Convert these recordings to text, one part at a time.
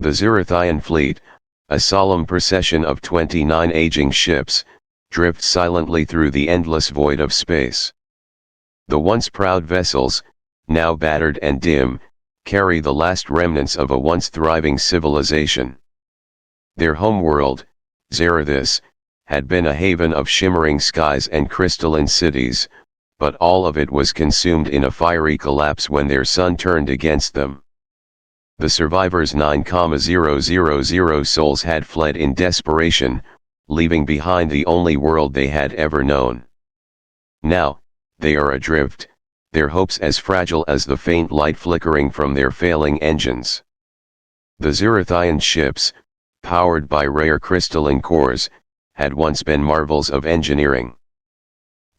The Zerathian fleet, a solemn procession of 29 aging ships, drifts silently through the endless void of space. The once proud vessels, now battered and dim, carry the last remnants of a once thriving civilization. Their homeworld, Zarathus, had been a haven of shimmering skies and crystalline cities, but all of it was consumed in a fiery collapse when their sun turned against them. The survivors' 9,000 souls had fled in desperation, leaving behind the only world they had ever known. Now, they are adrift, their hopes as fragile as the faint light flickering from their failing engines. The Zerathian ships, powered by rare crystalline cores, had once been marvels of engineering.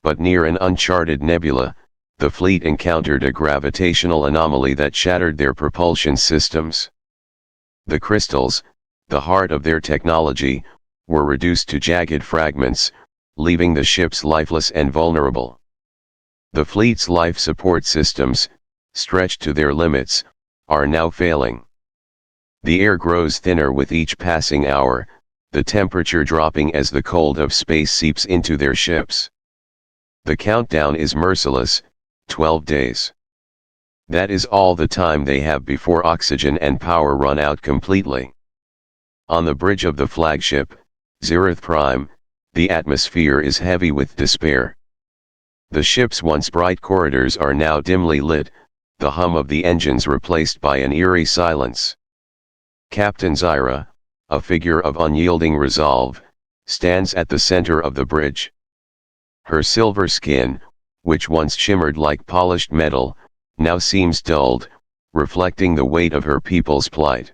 But near an uncharted nebula, the fleet encountered a gravitational anomaly that shattered their propulsion systems. The crystals, the heart of their technology, were reduced to jagged fragments, leaving the ships lifeless and vulnerable. The fleet's life support systems, stretched to their limits, are now failing. The air grows thinner with each passing hour, the temperature dropping as the cold of space seeps into their ships. The countdown is merciless, 12 days. That is all the time they have before oxygen and power run out completely. On the bridge of the flagship, Zerath Prime, the atmosphere is heavy with despair. The ship's once bright corridors are now dimly lit, the hum of the engines replaced by an eerie silence. Captain Zyra, a figure of unyielding resolve, stands at the center of the bridge. Her silver skin, which once shimmered like polished metal, now seems dulled, reflecting the weight of her people's plight.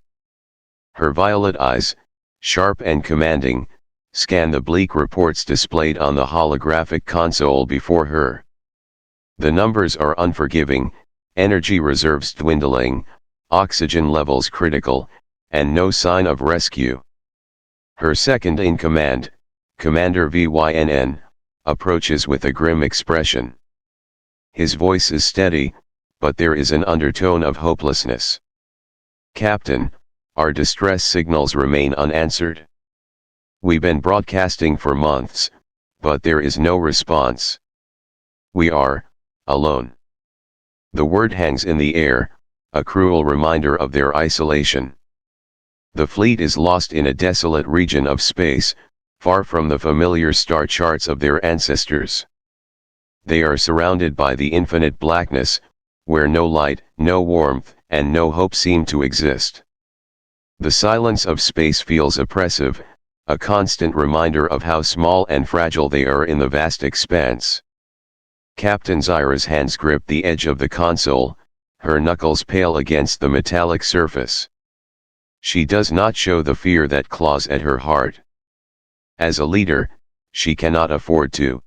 Her violet eyes, sharp and commanding, scan the bleak reports displayed on the holographic console before her. The numbers are unforgiving, energy reserves dwindling, oxygen levels critical, and no sign of rescue. Her second in command, Commander VYNN, approaches with a grim expression. His voice is steady, but there is an undertone of hopelessness. "Captain, our distress signals remain unanswered. We've been broadcasting for months, but there is no response. We are alone." The word hangs in the air, a cruel reminder of their isolation. The fleet is lost in a desolate region of space, far from the familiar star charts of their ancestors. They are surrounded by the infinite blackness, where no light, no warmth, and no hope seem to exist. The silence of space feels oppressive, a constant reminder of how small and fragile they are in the vast expanse. Captain Zyra's hands grip the edge of the console, her knuckles pale against the metallic surface. She does not show the fear that claws at her heart. As a leader, she cannot afford to.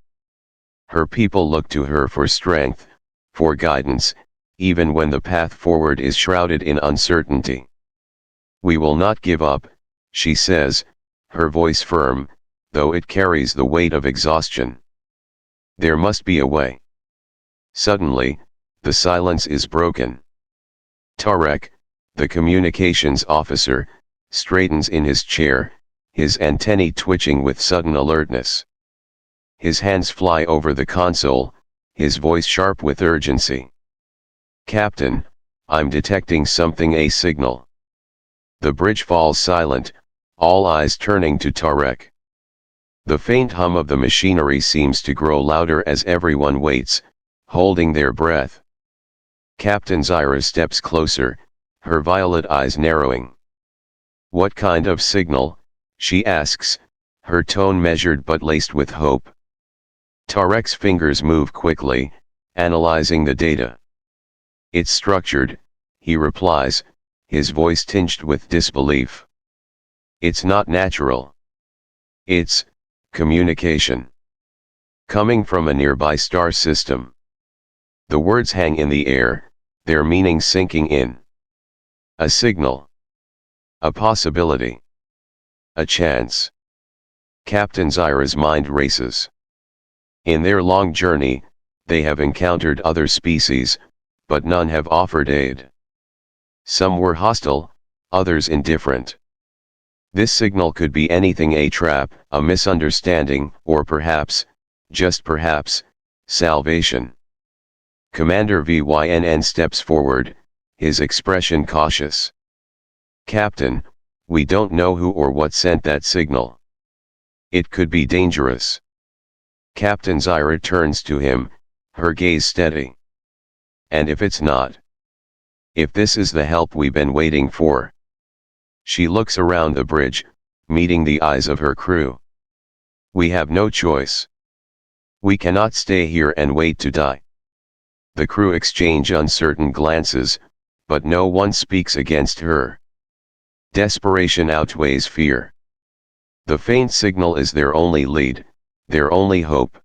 Her people look to her for strength, for guidance, even when the path forward is shrouded in uncertainty. "We will not give up," she says, her voice firm, though it carries the weight of exhaustion. "There must be a way." Suddenly, the silence is broken. Tarek, the communications officer, straightens in his chair, his antennae twitching with sudden alertness. His hands fly over the console, his voice sharp with urgency. "Captain, I'm detecting something, a signal." The bridge falls silent, all eyes turning to Tarek. The faint hum of the machinery seems to grow louder as everyone waits, holding their breath. Captain Zyra steps closer, her violet eyes narrowing. "What kind of signal?" she asks, her tone measured but laced with hope. Tarek's fingers move quickly, analyzing the data. "It's structured," he replies, his voice tinged with disbelief. "It's not natural. It's communication. Coming from a nearby star system." The words hang in the air, their meaning sinking in. A signal. A possibility. A chance. Captain Zyra's mind races. In their long journey, they have encountered other species, but none have offered aid. Some were hostile, others indifferent. This signal could be anything: a trap, a misunderstanding, or perhaps, just perhaps, salvation. Commander VYNN steps forward, his expression cautious. "Captain, we don't know who or what sent that signal. It could be dangerous." Captain Zyra turns to him, her gaze steady. "And if it's not? If this is the help we've been waiting for?" She looks around the bridge, meeting the eyes of her crew. "We have no choice. We cannot stay here and wait to die." The crew exchange uncertain glances, but no one speaks against her. Desperation outweighs fear. The faint signal is their only lead, their only hope.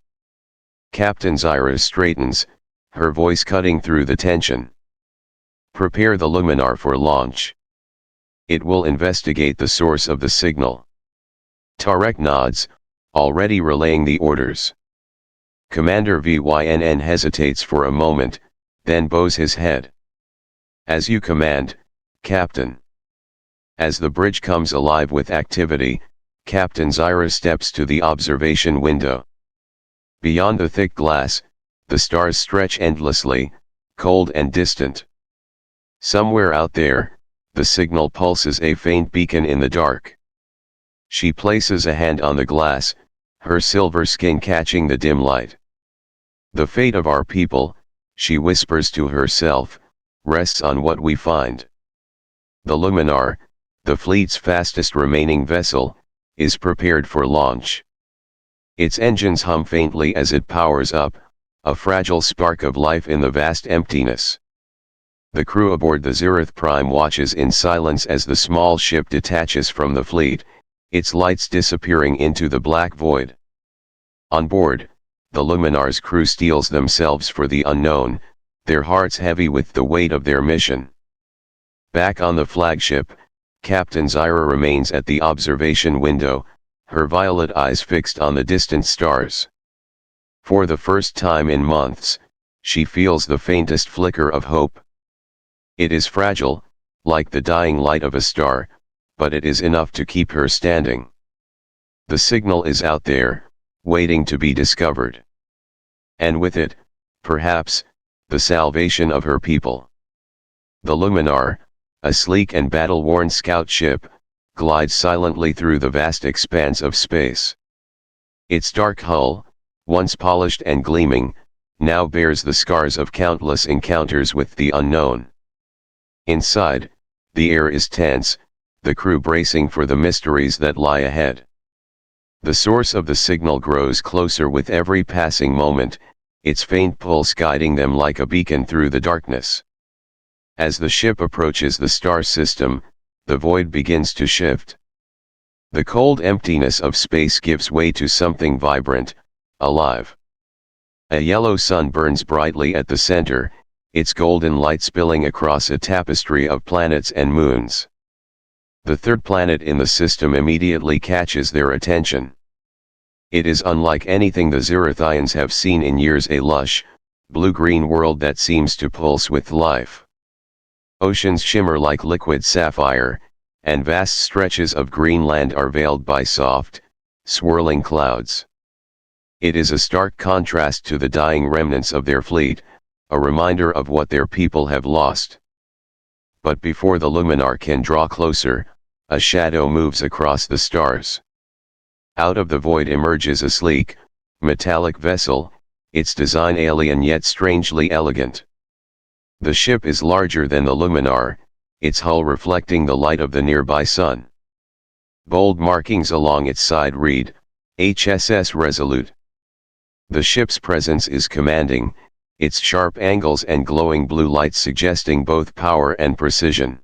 Captain Zyra straightens, her voice cutting through the tension. "Prepare the Luminar for launch. It will investigate the source of the signal." Tarek nods, already relaying the orders. Commander VYNN hesitates for a moment, then bows his head. "As you command, Captain." As the bridge comes alive with activity, Captain Zyra steps to the observation window. Beyond the thick glass, the stars stretch endlessly, cold and distant. Somewhere out there, the signal pulses, a faint beacon in the dark. She places a hand on the glass, her silver skin catching the dim light. "The fate of our people," she whispers to herself, "rests on what we find." The Luminar, the fleet's fastest remaining vessel, is prepared for launch. Its engines hum faintly as it powers up, a fragile spark of life in the vast emptiness. The crew aboard the Zereth Prime watches in silence as the small ship detaches from the fleet, its lights disappearing into the black void. On board, the Luminar's crew steels themselves for the unknown, their hearts heavy with the weight of their mission. Back on the flagship, Captain Zyra remains at the observation window, her violet eyes fixed on the distant stars. For the first time in months, she feels the faintest flicker of hope. It is fragile, like the dying light of a star, but it is enough to keep her standing. The signal is out there, waiting to be discovered. And with it, perhaps, the salvation of her people. The Luminar, a sleek and battle-worn scout ship, glides silently through the vast expanse of space. Its dark hull, once polished and gleaming, now bears the scars of countless encounters with the unknown. Inside, the air is tense, the crew bracing for the mysteries that lie ahead. The source of the signal grows closer with every passing moment, its faint pulse guiding them like a beacon through the darkness. As the ship approaches the star system, the void begins to shift. The cold emptiness of space gives way to something vibrant, alive. A yellow sun burns brightly at the center, its golden light spilling across a tapestry of planets and moons. The third planet in the system immediately catches their attention. It is unlike anything the Zerathians have seen in years, a lush, blue-green world that seems to pulse with life. Oceans shimmer like liquid sapphire, and vast stretches of green land are veiled by soft, swirling clouds. It is a stark contrast to the dying remnants of their fleet, a reminder of what their people have lost. But before the Luminar can draw closer, a shadow moves across the stars. Out of the void emerges a sleek, metallic vessel, its design alien yet strangely elegant. The ship is larger than the Luminar, its hull reflecting the light of the nearby sun. Bold markings along its side read, HSS Resolute. The ship's presence is commanding, its sharp angles and glowing blue lights suggesting both power and precision.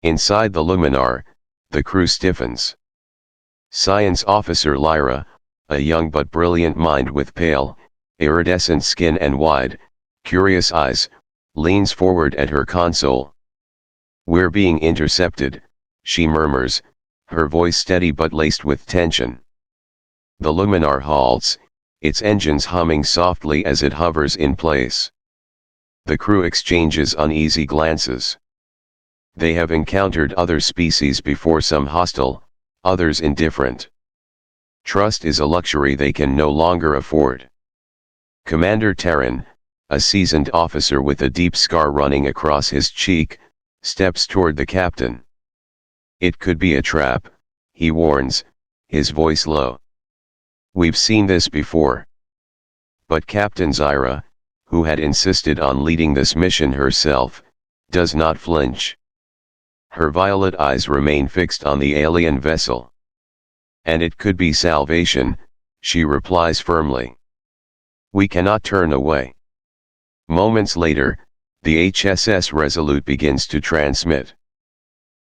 Inside the Luminar, the crew stiffens. Science Officer Lyra, a young but brilliant mind with pale, iridescent skin and wide, curious eyes, leans forward at her console. "We're being intercepted," she murmurs, her voice steady but laced with tension. The Luminar halts, its engines humming softly as it hovers in place. The crew exchanges uneasy glances. They have encountered other species before, some hostile, others indifferent. Trust is a luxury they can no longer afford. Commander Terran, a seasoned officer with a deep scar running across his cheek, steps toward the captain. It could be a trap, he warns, his voice low. We've seen this before. But Captain Zyra, who had insisted on leading this mission herself, does not flinch. Her violet eyes remain fixed on the alien vessel. And it could be salvation, she replies firmly. We cannot turn away. Moments later, the HSS Resolute begins to transmit.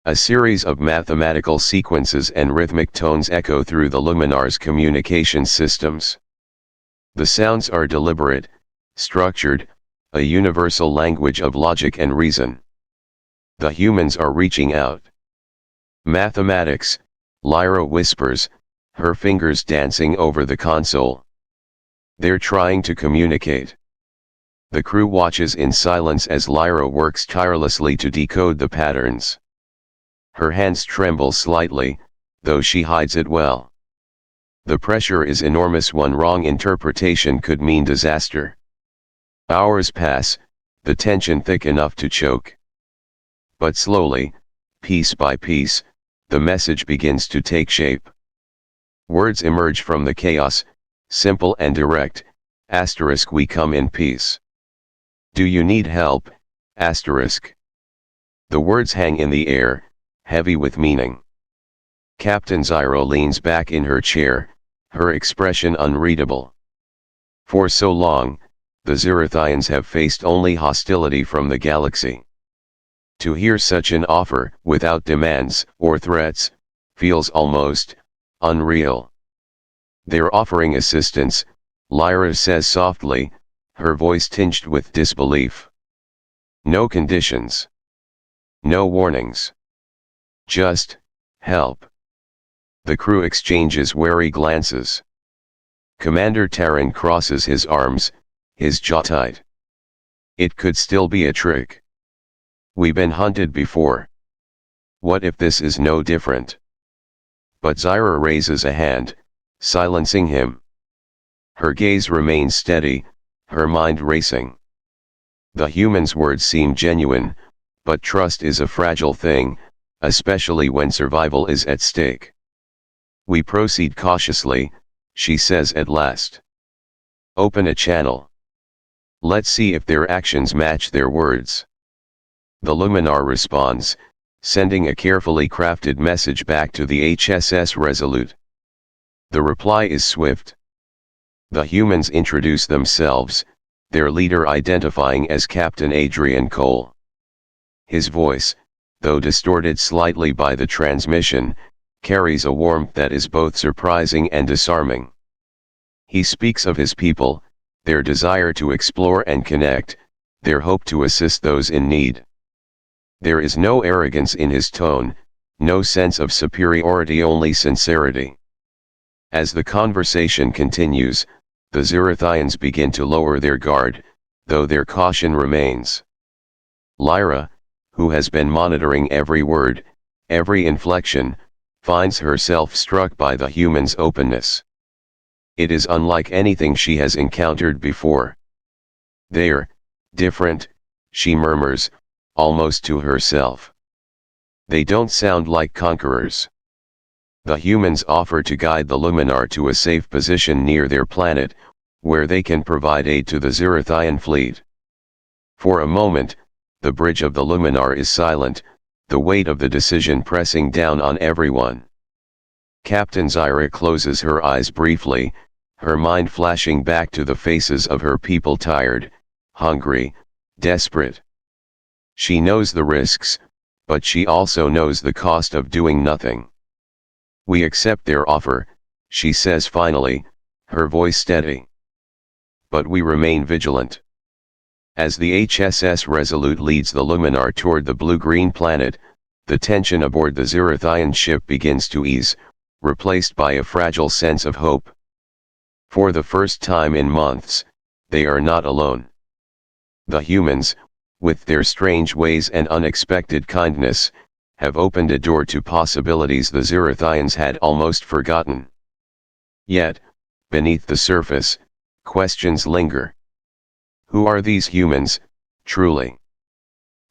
A series of mathematical sequences and rhythmic tones echo through the Luminar's communication systems. The sounds are deliberate, structured, a universal language of logic and reason. The humans are reaching out. Mathematics, Lyra whispers, her fingers dancing over the console. They're trying to communicate. The crew watches in silence as Lyra works tirelessly to decode the patterns. Her hands tremble slightly, though she hides it well. The pressure is enormous. One wrong interpretation could mean disaster. Hours pass, the tension thick enough to choke. But slowly, piece by piece, the message begins to take shape. Words emerge from the chaos, simple and direct. Asterisk, we come in peace. Do you need help? Asterisk. The words hang in the air, heavy with meaning. Captain Zyro leans back in her chair, her expression unreadable. For so long, the Zirathians have faced only hostility from the galaxy. To hear such an offer, without demands or threats, feels almost unreal. They're offering assistance, Lyra says softly, her voice tinged with disbelief. No conditions. No warnings. Just help. The crew exchanges wary glances. Commander Terran crosses his arms, his jaw tight. It could still be a trick. We've been hunted before. What if this is no different? But Zyra raises a hand, silencing him. Her gaze remains steady, her mind racing. The human's words seem genuine, but trust is a fragile thing, especially when survival is at stake. We proceed cautiously, she says at last. Open a channel. Let's see if their actions match their words. The Luminar responds, sending a carefully crafted message back to the HSS Resolute. The reply is swift. The humans introduce themselves, their leader identifying as Captain Adrian Cole. His voice, though distorted slightly by the transmission, carries a warmth that is both surprising and disarming. He speaks of his people, their desire to explore and connect, their hope to assist those in need. There is no arrogance in his tone, no sense of superiority, only sincerity. As the conversation continues, the Zirathians begin to lower their guard, though their caution remains. Lyra, who has been monitoring every word, every inflection, finds herself struck by the human's openness. It is unlike anything she has encountered before. They're different, she murmurs, almost to herself. They don't sound like conquerors. The humans offer to guide the Luminar to a safe position near their planet, where they can provide aid to the Zirathian fleet. For a moment, the bridge of the Luminar is silent, the weight of the decision pressing down on everyone. Captain Zyra closes her eyes briefly, her mind flashing back to the faces of her people, tired, hungry, desperate. She knows the risks, but she also knows the cost of doing nothing. We accept their offer, she says finally, her voice steady. But we remain vigilant. As the HSS Resolute leads the Luminar toward the blue-green planet, the tension aboard the Zirathian ship begins to ease, replaced by a fragile sense of hope. For the first time in months, they are not alone. The humans, with their strange ways and unexpected kindness, have opened a door to possibilities the Zerathians had almost forgotten. Yet, beneath the surface, questions linger. Who are these humans, truly?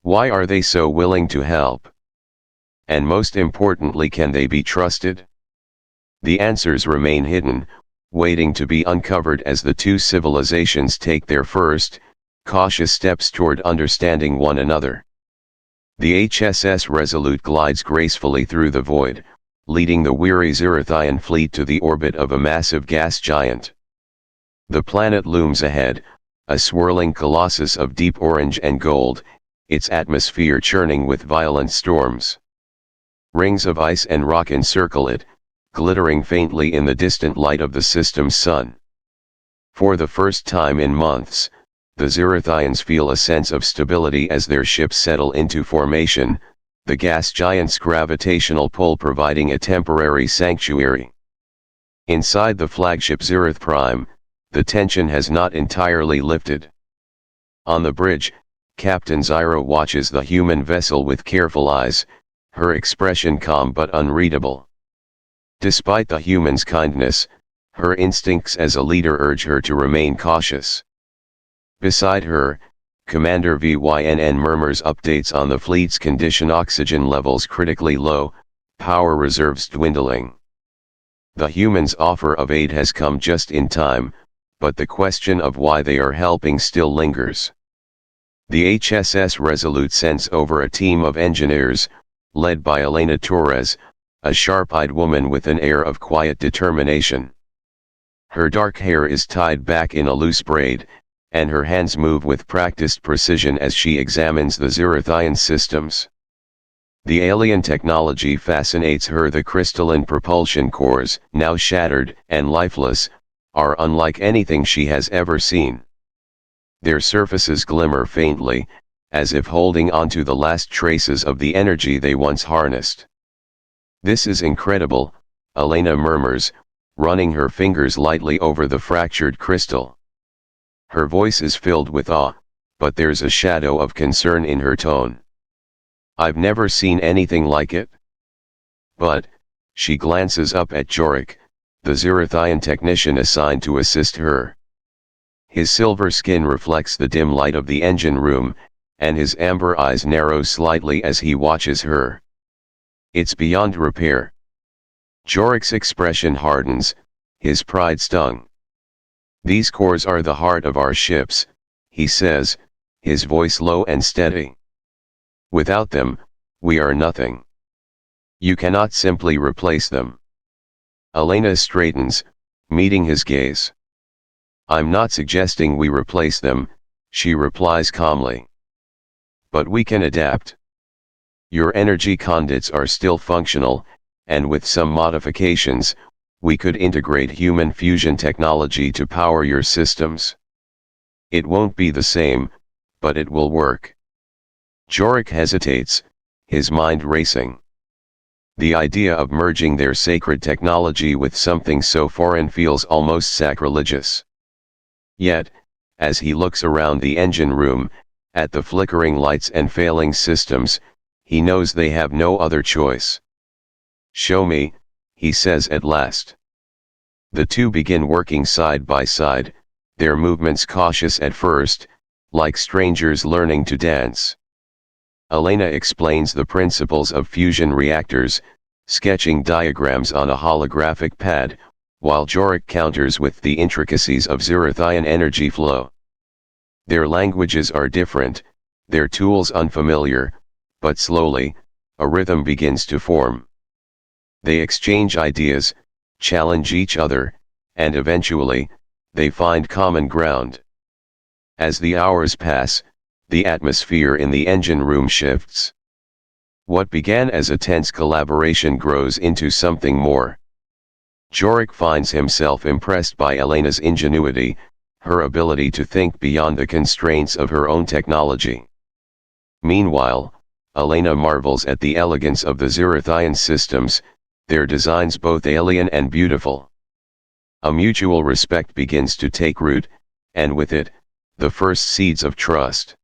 Why are they so willing to help? And most importantly, can they be trusted? The answers remain hidden, waiting to be uncovered as the two civilizations take their first, cautious steps toward understanding one another. The HSS Resolute glides gracefully through the void, leading the weary Zerathian fleet to the orbit of a massive gas giant. The planet looms ahead, a swirling colossus of deep orange and gold, its atmosphere churning with violent storms. Rings of ice and rock encircle it, glittering faintly in the distant light of the system's sun. For the first time in months, the Zerathians feel a sense of stability as their ships settle into formation, the gas giant's gravitational pull providing a temporary sanctuary. Inside the flagship Zerath Prime, the tension has not entirely lifted. On the bridge, Captain Zyra watches the human vessel with careful eyes, her expression calm but unreadable. Despite the human's kindness, her instincts as a leader urge her to remain cautious. Beside her, Commander VYNN murmurs updates on the fleet's condition: oxygen levels critically low, power reserves dwindling. The humans' offer of aid has come just in time, but the question of why they are helping still lingers. The HSS Resolute sends over a team of engineers, led by Elena Torres, a sharp-eyed woman with an air of quiet determination. Her dark hair is tied back in a loose braid, and her hands move with practiced precision as she examines the Zerathian systems. The alien technology fascinates her. The crystalline propulsion cores, now shattered and lifeless, are unlike anything she has ever seen. Their surfaces glimmer faintly, as if holding onto the last traces of the energy they once harnessed. "This is incredible," Elena murmurs, running her fingers lightly over the fractured crystal. Her voice is filled with awe, but there's a shadow of concern in her tone. "I've never seen anything like it." But, she glances up at Jorik, the Zerathian technician assigned to assist her. His silver skin reflects the dim light of the engine room, and his amber eyes narrow slightly as he watches her. "It's beyond repair." Jorik's expression hardens, his pride stung. "These cores are the heart of our ships," he says, his voice low and steady. "Without them, we are nothing. You cannot simply replace them." Elena straightens, meeting his gaze. "I'm not suggesting we replace them," she replies calmly. "But we can adapt. Your energy conduits are still functional, and with some modifications, we could integrate human fusion technology to power your systems. It won't be the same, but it will work." Jorik hesitates, his mind racing. The idea of merging their sacred technology with something so foreign feels almost sacrilegious. Yet, as he looks around the engine room, at the flickering lights and failing systems, he knows they have no other choice. "Show me," he says at last. The two begin working side by side, their movements cautious at first, like strangers learning to dance. Elena explains the principles of fusion reactors, sketching diagrams on a holographic pad, while Jorik counters with the intricacies of Zerathian energy flow. Their languages are different, their tools unfamiliar, but slowly, a rhythm begins to form. They exchange ideas, challenge each other, and eventually, they find common ground. As the hours pass, the atmosphere in the engine room shifts. What began as a tense collaboration grows into something more. Jorik finds himself impressed by Elena's ingenuity, her ability to think beyond the constraints of her own technology. Meanwhile, Elena marvels at the elegance of the Zerathian systems, their designs both alien and beautiful. A mutual respect begins to take root, and with it, the first seeds of trust.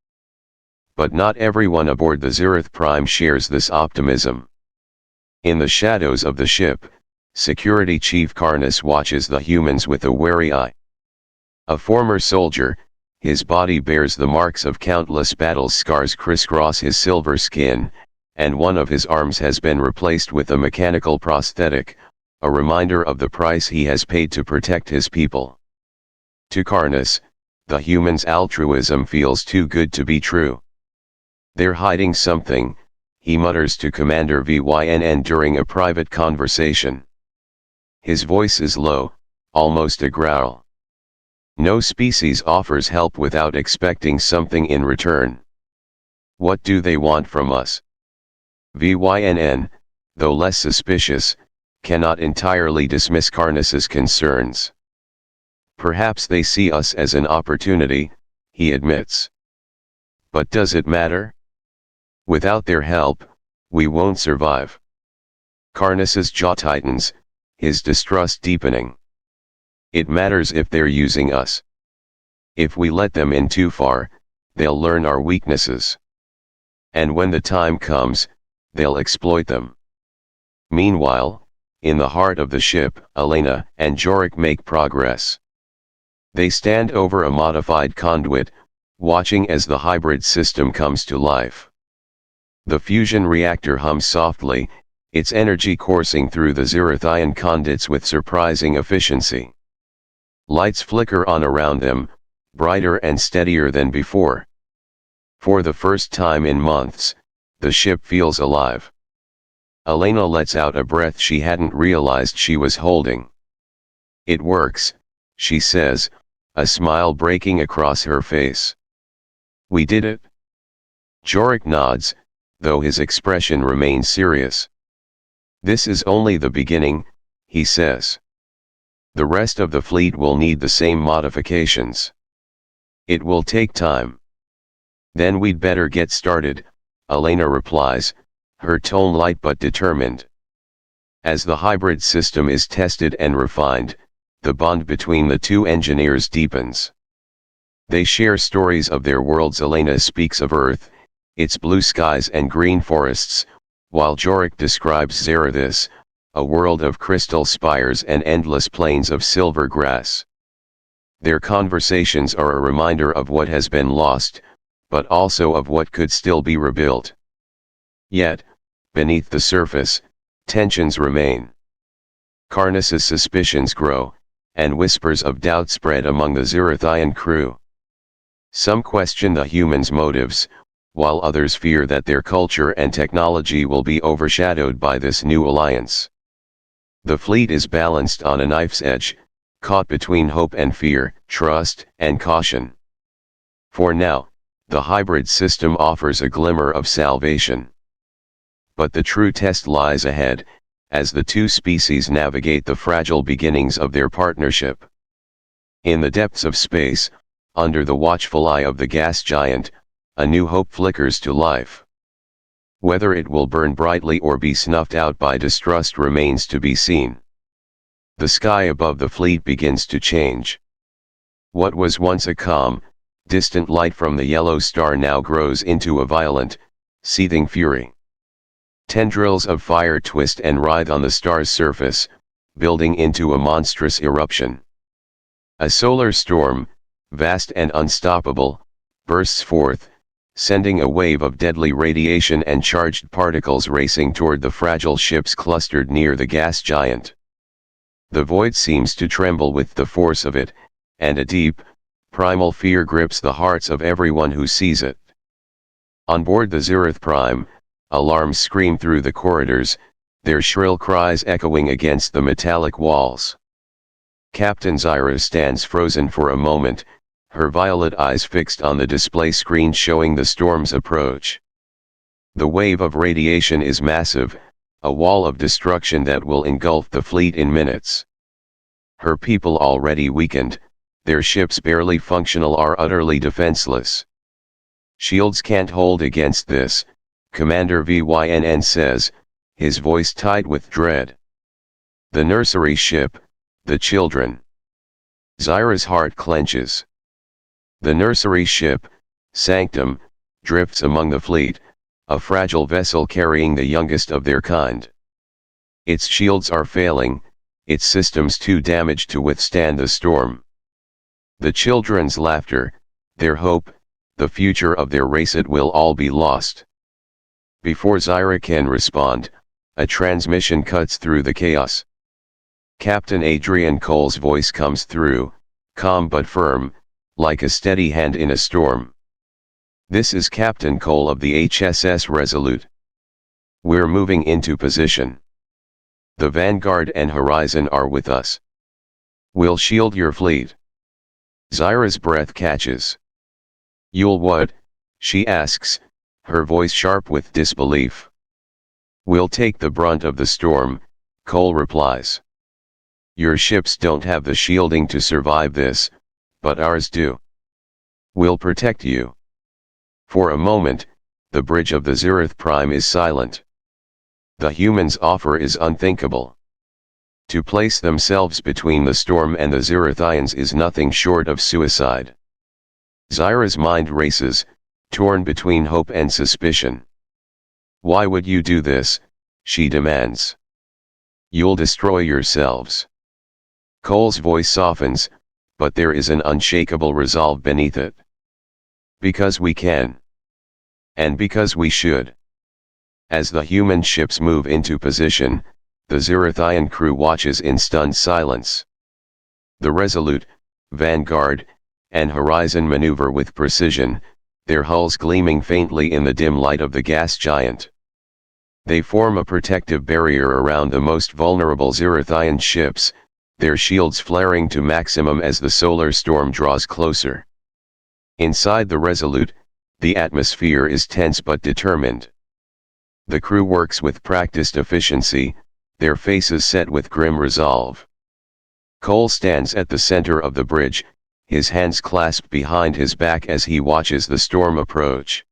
But not everyone aboard the Zereth Prime shares this optimism. In the shadows of the ship, Security Chief Karnas watches the humans with a wary eye. A former soldier, his body bears the marks of countless battle scars crisscross his silver skin, and one of his arms has been replaced with a mechanical prosthetic, a reminder of the price he has paid to protect his people. To Karnas, the human's altruism feels too good to be true. "They're hiding something," he mutters to Commander Vynn during a private conversation. His voice is low, almost a growl. No species offers help without expecting something in return. What do they want from us? Vynn, though less suspicious, cannot entirely dismiss Karnas's concerns. "Perhaps they see us as an opportunity," he admits. "But does it matter? Without their help, we won't survive." Karnas's jaw tightens, his distrust deepening. "It matters if they're using us. If we let them in too far, they'll learn our weaknesses. And when the time comes, they'll exploit them." Meanwhile, in the heart of the ship, Elena and Jorik make progress. They stand over a modified conduit, watching as the hybrid system comes to life. The fusion reactor hums softly, its energy coursing through the Zerathian conduits with surprising efficiency. Lights flicker on around them, brighter and steadier than before. For the first time in months, the ship feels alive. Elena lets out a breath she hadn't realized she was holding. "It works," she says, a smile breaking across her face. "We did it?" Jorik nods, though his expression remains serious. "This is only the beginning," he says. "The rest of the fleet will need the same modifications. It will take time." "Then we'd better get started," Elena replies, her tone light but determined. As the hybrid system is tested and refined, the bond between the two engineers deepens. They share stories of their worlds. Elena speaks of Earth, its blue skies and green forests, while Jorik describes Zerathis, a world of crystal spires and endless plains of silver grass. Their conversations are a reminder of what has been lost, but also of what could still be rebuilt. Yet, beneath the surface, tensions remain. Karnas's suspicions grow, and whispers of doubt spread among the Zerathian crew. Some question the humans' motives, while others fear that their culture and technology will be overshadowed by this new alliance. The fleet is balanced on a knife's edge, caught between hope and fear, trust and caution. For now, the hybrid system offers a glimmer of salvation. But the true test lies ahead, as the two species navigate the fragile beginnings of their partnership. In the depths of space, under the watchful eye of the gas giant, a new hope flickers to life. Whether it will burn brightly or be snuffed out by distrust remains to be seen. The sky above the fleet begins to change. What was once a calm, distant light from the yellow star now grows into a violent, seething fury. Tendrils of fire twist and writhe on the star's surface, building into a monstrous eruption. A solar storm, vast and unstoppable, bursts forth, sending a wave of deadly radiation and charged particles racing toward the fragile ships clustered near the gas giant. The void seems to tremble with the force of it, and a deep, primal fear grips the hearts of everyone who sees it. On board the Zereth Prime, alarms scream through the corridors, their shrill cries echoing against the metallic walls. Captain Zyra stands frozen for a moment, her violet eyes fixed on the display screen showing the storm's approach. The wave of radiation is massive, a wall of destruction that will engulf the fleet in minutes. Her people already weakened, their ships barely functional are utterly defenseless. "Shields can't hold against this," Commander Vynn says, his voice tight with dread. "The nursery ship, the children." Zyra's heart clenches. The nursery ship, Sanctum, drifts among the fleet, a fragile vessel carrying the youngest of their kind. Its shields are failing, its systems too damaged to withstand the storm. The children's laughter, their hope, the future of their race, it will all be lost. Before Zyra can respond, a transmission cuts through the chaos. Captain Adrian Cole's voice comes through, calm but firm, like a steady hand in a storm. "This is Captain Cole of the HSS Resolute. We're moving into position. The Vanguard and Horizon are with us. We'll shield your fleet." Zyra's breath catches. "You'll what?" she asks, her voice sharp with disbelief. "We'll take the brunt of the storm," Cole replies. "Your ships don't have the shielding to survive this, but ours do. We'll protect you." For a moment, the bridge of the Zereth Prime is silent. The humans' offer is unthinkable. To place themselves between the storm and the Zerethians is nothing short of suicide. Zyra's mind races, torn between hope and suspicion. "Why would you do this?" she demands. "You'll destroy yourselves." Cole's voice softens, but there is an unshakable resolve beneath it. "Because we can. And because we should." As the human ships move into position, the Zerethian crew watches in stunned silence. The Resolute, Vanguard, and Horizon maneuver with precision, their hulls gleaming faintly in the dim light of the gas giant. They form a protective barrier around the most vulnerable Zerethian ships, their shields flaring to maximum as the solar storm draws closer. Inside the Resolute, the atmosphere is tense but determined. The crew works with practiced efficiency, their faces set with grim resolve. Cole stands at the center of the bridge, his hands clasped behind his back as he watches the storm approach.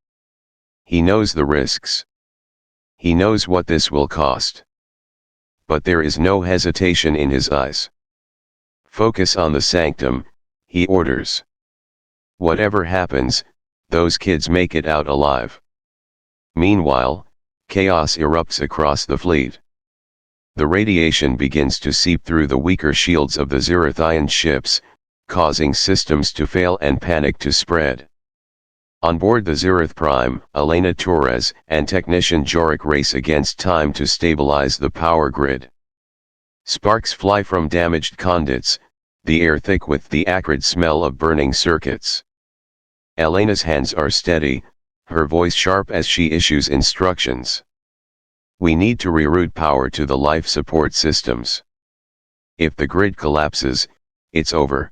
He knows the risks. He knows what this will cost. But there is no hesitation in his eyes. "Focus on the sanctum," he orders. "Whatever happens, those kids make it out alive." Meanwhile, chaos erupts across the fleet. The radiation begins to seep through the weaker shields of the Zerethian ships, causing systems to fail and panic to spread. On board the Zereth Prime, Elena Torres and technician Jorik race against time to stabilize the power grid. Sparks fly from damaged conduits, the air thick with the acrid smell of burning circuits. Elena's hands are steady, her voice sharp as she issues instructions. "We need to reroute power to the life support systems. If the grid collapses, it's over."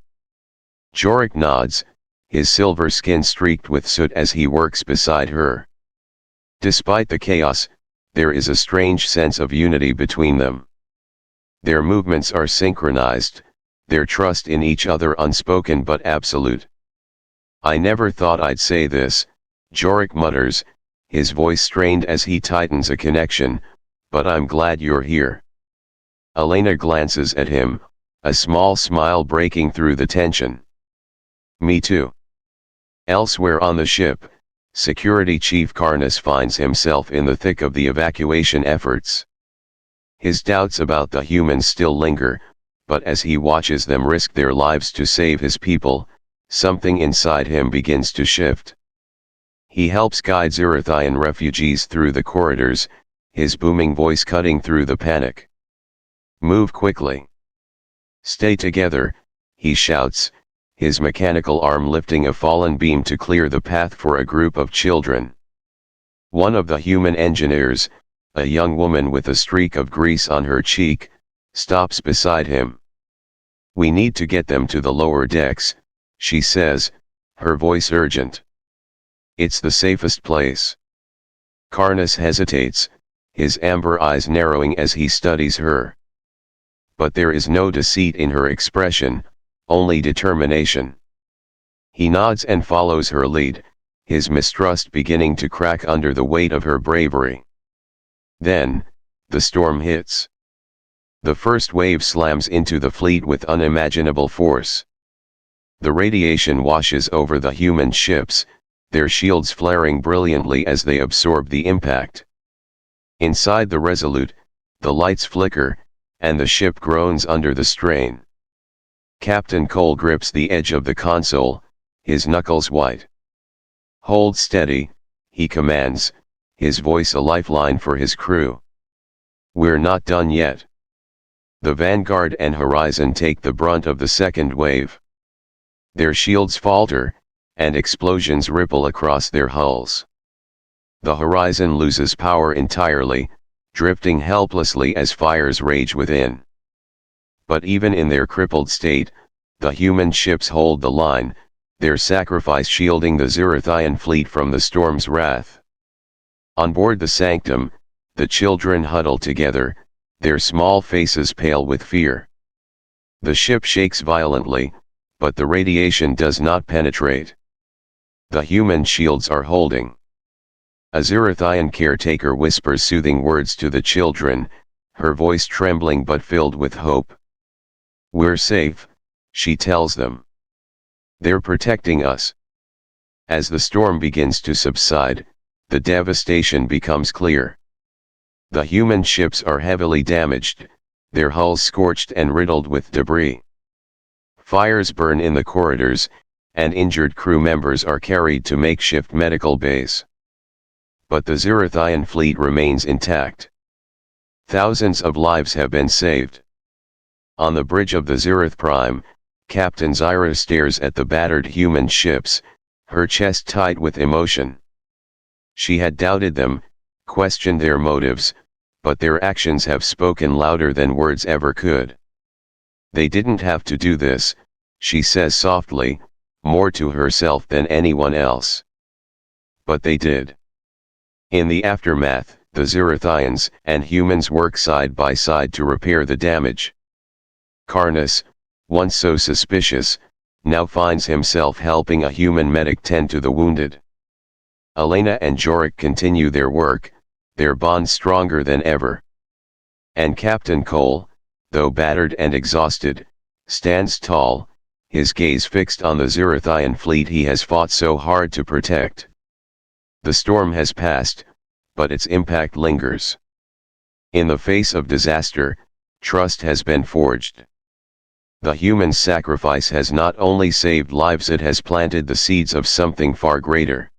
Jorik nods, his silver skin streaked with soot as he works beside her. Despite the chaos, there is a strange sense of unity between them. Their movements are synchronized, their trust in each other unspoken but absolute. "I never thought I'd say this," Jorik mutters, his voice strained as he tightens a connection, "but I'm glad you're here." Elena glances at him, a small smile breaking through the tension. "Me too." Elsewhere on the ship, Security Chief Karnas finds himself in the thick of the evacuation efforts. His doubts about the humans still linger, but as he watches them risk their lives to save his people, something inside him begins to shift. He helps guide Zerethian refugees through the corridors, his booming voice cutting through the panic. "Move quickly. Stay together," he shouts, his mechanical arm lifting a fallen beam to clear the path for a group of children. One of the human engineers, a young woman with a streak of grease on her cheek, stops beside him. "We need to get them to the lower decks," she says, her voice urgent. "It's the safest place." Karnas hesitates, his amber eyes narrowing as he studies her. But there is no deceit in her expression, only determination. He nods and follows her lead, his mistrust beginning to crack under the weight of her bravery. Then, the storm hits. The first wave slams into the fleet with unimaginable force. The radiation washes over the human ships, their shields flaring brilliantly as they absorb the impact. Inside the Resolute, the lights flicker, and the ship groans under the strain. Captain Cole grips the edge of the console, his knuckles white. "Hold steady," he commands, his voice a lifeline for his crew. "We're not done yet." The Vanguard and Horizon take the brunt of the second wave. Their shields falter, and explosions ripple across their hulls. The Horizon loses power entirely, drifting helplessly as fires rage within. But even in their crippled state, the human ships hold the line, their sacrifice shielding the Zerathian fleet from the storm's wrath. On board the Sanctum, the children huddle together, their small faces pale with fear. The ship shakes violently, but the radiation does not penetrate. The human shields are holding. A Zerathian caretaker whispers soothing words to the children, her voice trembling but filled with hope. "We're safe," she tells them. "They're protecting us." As the storm begins to subside, the devastation becomes clear. The human ships are heavily damaged, their hulls scorched and riddled with debris. Fires burn in the corridors, and injured crew members are carried to makeshift medical bays. But the Zerathian fleet remains intact. Thousands of lives have been saved. On the bridge of the Zereth Prime, Captain Zyra stares at the battered human ships, her chest tight with emotion. She had doubted them, questioned their motives, but their actions have spoken louder than words ever could. "They didn't have to do this," she says softly, more to herself than anyone else. "But they did." In the aftermath, the Zerathians and humans work side by side to repair the damage. Karnas, once so suspicious, now finds himself helping a human medic tend to the wounded. Elena and Jorik continue their work, their bond stronger than ever. And Captain Cole, though battered and exhausted, stands tall, his gaze fixed on the Zerathian fleet he has fought so hard to protect. The storm has passed, but its impact lingers. In the face of disaster, trust has been forged. The human sacrifice has not only saved lives, it has planted the seeds of something far greater.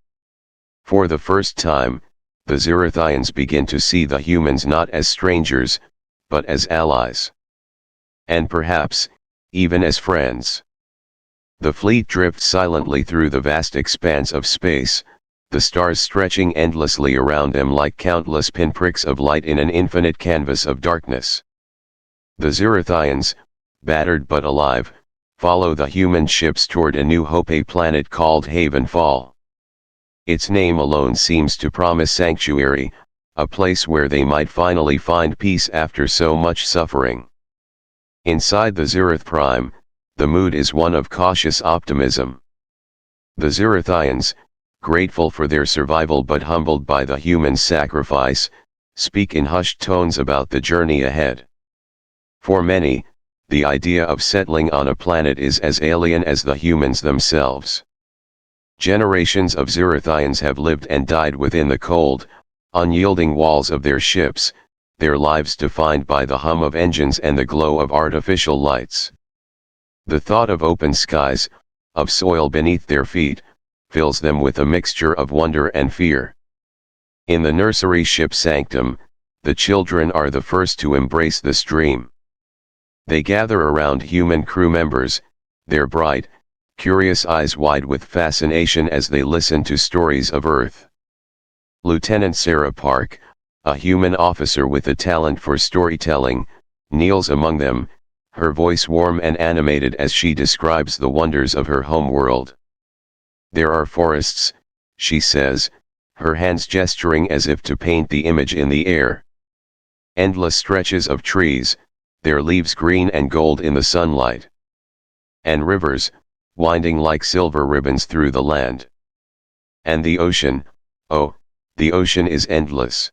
For the first time, the Zerathians begin to see the humans not as strangers, but as allies. And perhaps, even as friends. The fleet drifts silently through the vast expanse of space, the stars stretching endlessly around them like countless pinpricks of light in an infinite canvas of darkness. The Zerathians, battered but alive, follow the human ships toward a new hope, a planet called Havenfall. Its name alone seems to promise sanctuary, a place where they might finally find peace after so much suffering. Inside the Zereth Prime, the mood is one of cautious optimism. The Zerathians, grateful for their survival but humbled by the human sacrifice, speak in hushed tones about the journey ahead. For many, the idea of settling on a planet is as alien as the humans themselves. Generations of Zerathians have lived and died within the cold, unyielding walls of their ships, their lives defined by the hum of engines and the glow of artificial lights. The thought of open skies, of soil beneath their feet, fills them with a mixture of wonder and fear. In the nursery ship Sanctum, the children are the first to embrace this dream. They gather around human crew members, their bright, curious eyes wide with fascination as they listen to stories of Earth. Lieutenant Sarah Park, a human officer with a talent for storytelling, kneels among them, her voice warm and animated as she describes the wonders of her home world. "There are forests," she says, her hands gesturing as if to paint the image in the air. "Endless stretches of trees, their leaves green and gold in the sunlight. And rivers, winding like silver ribbons through the land. And the ocean, oh, the ocean is endless.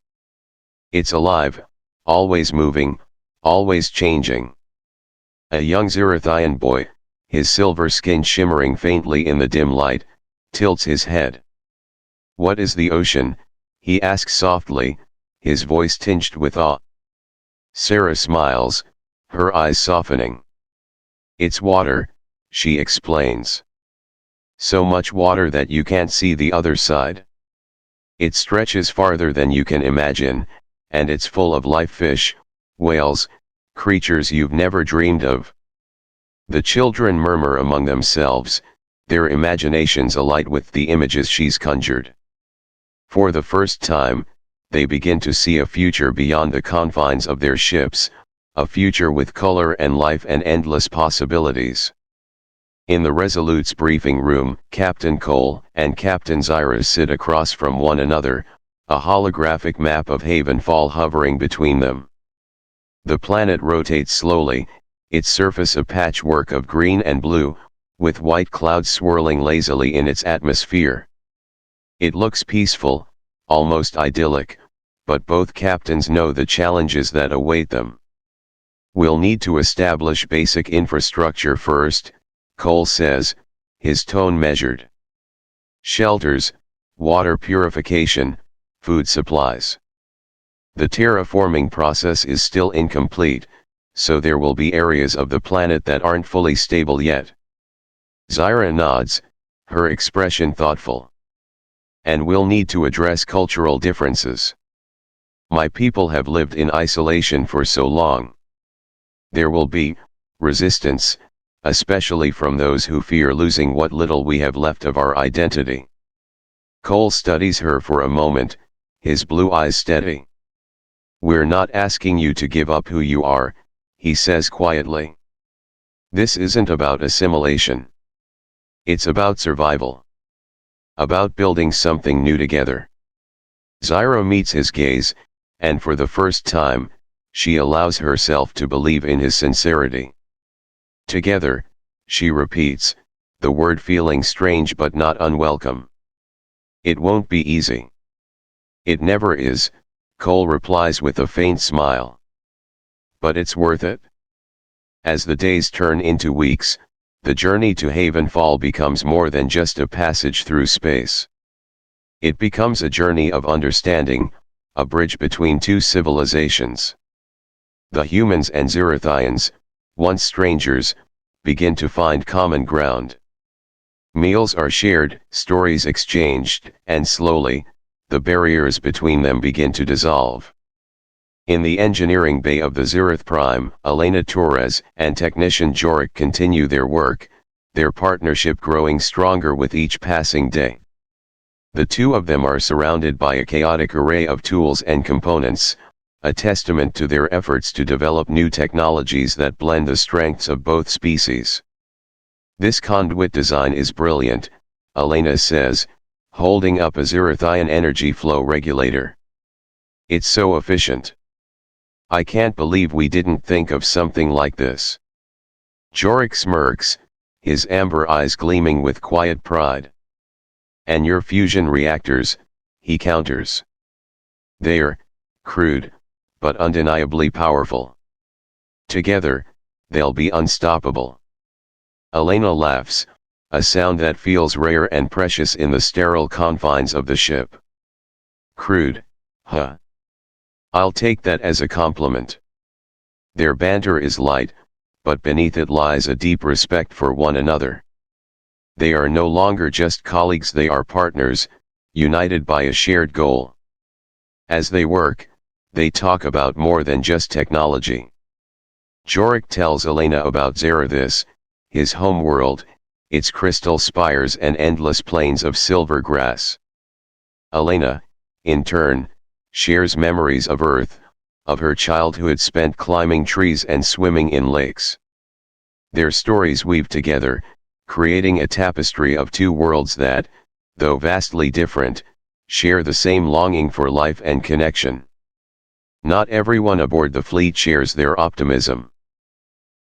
It's alive, always moving, always changing." A young Zerathian boy, his silver skin shimmering faintly in the dim light, tilts his head. "What is the ocean?" he asks softly, his voice tinged with awe. Sarah smiles, her eyes softening. "It's water," she explains. "So much water that you can't see the other side. It stretches farther than you can imagine, and it's full of live fish, whales, creatures you've never dreamed of." The children murmur among themselves, their imaginations alight with the images she's conjured. For the first time, they begin to see a future beyond the confines of their ships, a future with color and life and endless possibilities. In the Resolute's briefing room, Captain Cole and Captain Zyra sit across from one another, a holographic map of Havenfall hovering between them. The planet rotates slowly, its surface a patchwork of green and blue, with white clouds swirling lazily in its atmosphere. It looks peaceful, almost idyllic, but both captains know the challenges that await them. "We'll need to establish basic infrastructure first," Cole says, his tone measured. "Shelters, water purification, food supplies. The terraforming process is still incomplete, so there will be areas of the planet that aren't fully stable yet." Zyra nods, her expression thoughtful. "And we'll need to address cultural differences. My people have lived in isolation for so long. There will be resistance, especially from those who fear losing what little we have left of our identity." Cole studies her for a moment, his blue eyes steady. "We're not asking you to give up who you are," he says quietly. "This isn't about assimilation. It's about survival. About building something new together." Zyra meets his gaze, and for the first time, she allows herself to believe in his sincerity. "Together," she repeats, the word feeling strange but not unwelcome. "It won't be easy." "It never is," Cole replies with a faint smile. "But it's worth it." As the days turn into weeks, the journey to Havenfall becomes more than just a passage through space. It becomes a journey of understanding, a bridge between two civilizations. The humans and Zirathians, once strangers, begin to find common ground. Meals are shared, stories exchanged, and slowly, the barriers between them begin to dissolve. In the engineering bay of the Zirath Prime, Elena Torres and technician Jorik continue their work, their partnership growing stronger with each passing day. The two of them are surrounded by a chaotic array of tools and components, a testament to their efforts to develop new technologies that blend the strengths of both species. "This conduit design is brilliant," Elena says, holding up a Zirathian energy flow regulator. "It's so efficient. I can't believe we didn't think of something like this." Jorik smirks, his amber eyes gleaming with quiet pride. "And your fusion reactors," he counters. "They're crude, but undeniably powerful. Together, they'll be unstoppable." Elena laughs, a sound that feels rare and precious in the sterile confines of the ship. "Crude, huh? I'll take that as a compliment." Their banter is light, but beneath it lies a deep respect for one another. They are no longer just colleagues, they are partners, united by a shared goal. As they work, they talk about more than just technology. Jorik tells Elena about Zarathis, his homeworld, its crystal spires and endless plains of silver grass. Elena, in turn, shares memories of Earth, of her childhood spent climbing trees and swimming in lakes. Their stories weave together, creating a tapestry of two worlds that, though vastly different, share the same longing for life and connection. Not everyone aboard the fleet shares their optimism.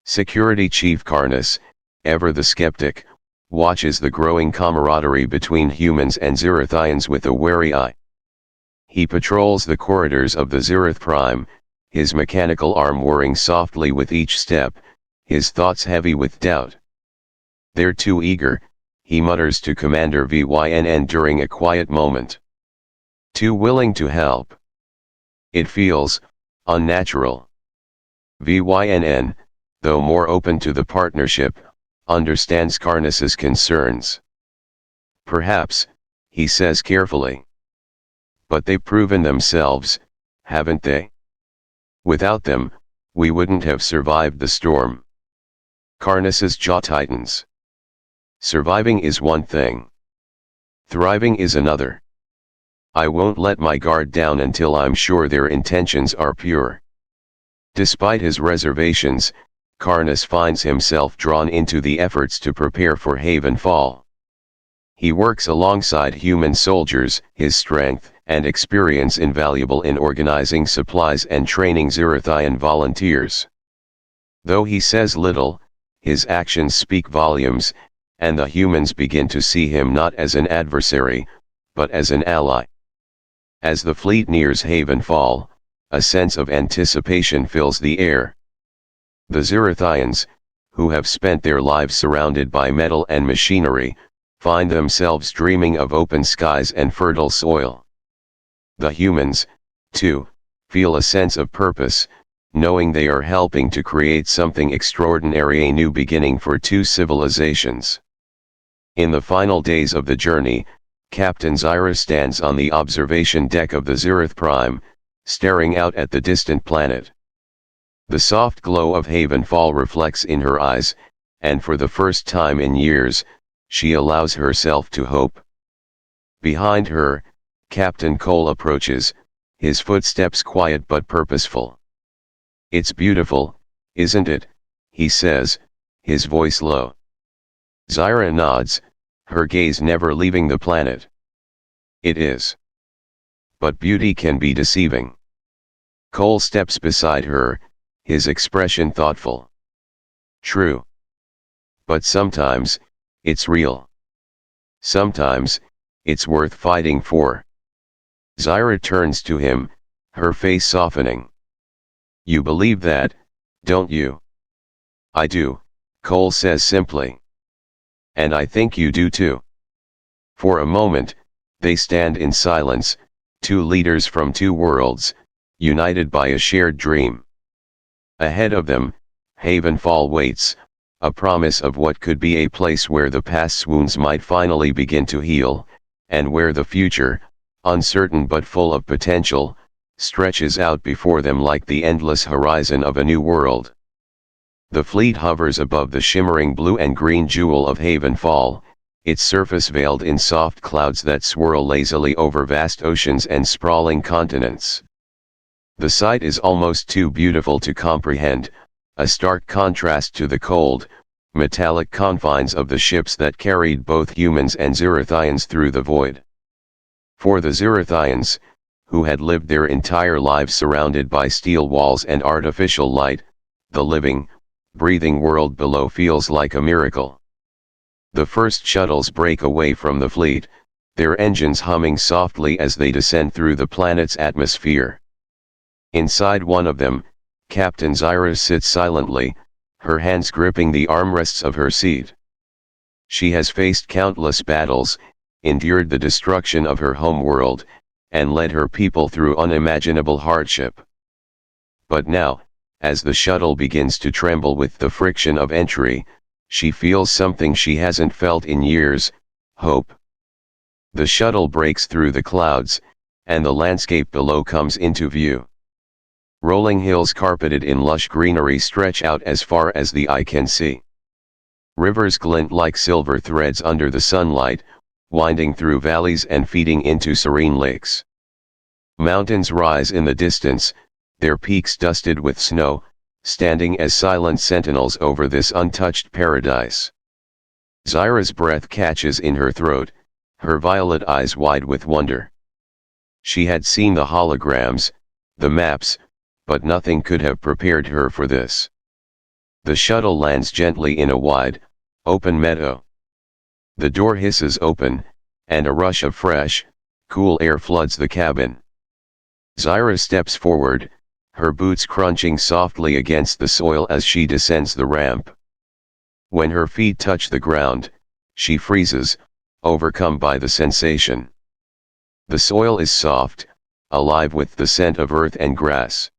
Security Chief Karnas, ever the skeptic, watches the growing camaraderie between humans and Zirathians with a wary eye. He patrols the corridors of the Zirath Prime, his mechanical arm whirring softly with each step, his thoughts heavy with doubt. "They're too eager," he mutters to Commander Vynn during a quiet moment. Too willing to help. It feels unnatural. VYNN, though more open to the partnership, understands Karnas's concerns. Perhaps, he says carefully. But they've proven themselves, haven't they? Without them, we wouldn't have survived the storm. Karnas's jaw tightens. Surviving is one thing. Thriving is another. I won't let my guard down until I'm sure their intentions are pure. Despite his reservations, Karnas finds himself drawn into the efforts to prepare for Havenfall. He works alongside human soldiers, his strength and experience invaluable in organizing supplies and training Zirathian volunteers. Though he says little, his actions speak volumes, and the humans begin to see him not as an adversary, but as an ally. As the fleet nears Havenfall, a sense of anticipation fills the air. The Zirathians, who have spent their lives surrounded by metal and machinery, find themselves dreaming of open skies and fertile soil. The humans, too, feel a sense of purpose, knowing they are helping to create something extraordinary, a new beginning for two civilizations. In the final days of the journey, Captain Zyra stands on the observation deck of the Zirath Prime, staring out at the distant planet. The soft glow of Havenfall reflects in her eyes, and for the first time in years, she allows herself to hope. Behind her, Captain Cole approaches, his footsteps quiet but purposeful. "It's beautiful, isn't it?" he says, his voice low. Zyra nods, her gaze never leaving the planet. "It is. But beauty can be deceiving." Cole steps beside her, his expression thoughtful. "True. But sometimes, it's real. Sometimes, it's worth fighting for." Zyra turns to him, her face softening. "You believe that, don't you?" "I do," Cole says simply. "And I think you do too." For a moment, they stand in silence, two leaders from two worlds, united by a shared dream. Ahead of them, Havenfall waits, a promise of what could be a place where the past's wounds might finally begin to heal, and where the future, uncertain but full of potential, stretches out before them like the endless horizon of a new world. The fleet hovers above the shimmering blue and green jewel of Havenfall, its surface veiled in soft clouds that swirl lazily over vast oceans and sprawling continents. The sight is almost too beautiful to comprehend, a stark contrast to the cold, metallic confines of the ships that carried both humans and Zirathians through the void. For the Zirathians, who had lived their entire lives surrounded by steel walls and artificial light, the living, breathing world below feels like a miracle. The first shuttles break away from the fleet, their engines humming softly as they descend through the planet's atmosphere. Inside one of them, Captain Zyra sits silently, her hands gripping the armrests of her seat. She has faced countless battles, endured the destruction of her home world, and led her people through unimaginable hardship. But now, as the shuttle begins to tremble with the friction of entry, she feels something she hasn't felt in years: hope. The shuttle breaks through the clouds, and the landscape below comes into view. Rolling hills carpeted in lush greenery stretch out as far as the eye can see. Rivers glint like silver threads under the sunlight, winding through valleys and feeding into serene lakes. Mountains rise in the distance, their peaks dusted with snow, standing as silent sentinels over this untouched paradise. Zyra's breath catches in her throat, her violet eyes wide with wonder. She had seen the holograms, the maps, but nothing could have prepared her for this. The shuttle lands gently in a wide, open meadow. The door hisses open, and a rush of fresh, cool air floods the cabin. Zyra steps forward, her boots crunching softly against the soil as she descends the ramp. When her feet touch the ground, she freezes, overcome by the sensation. The soil is soft, alive with the scent of earth and grass.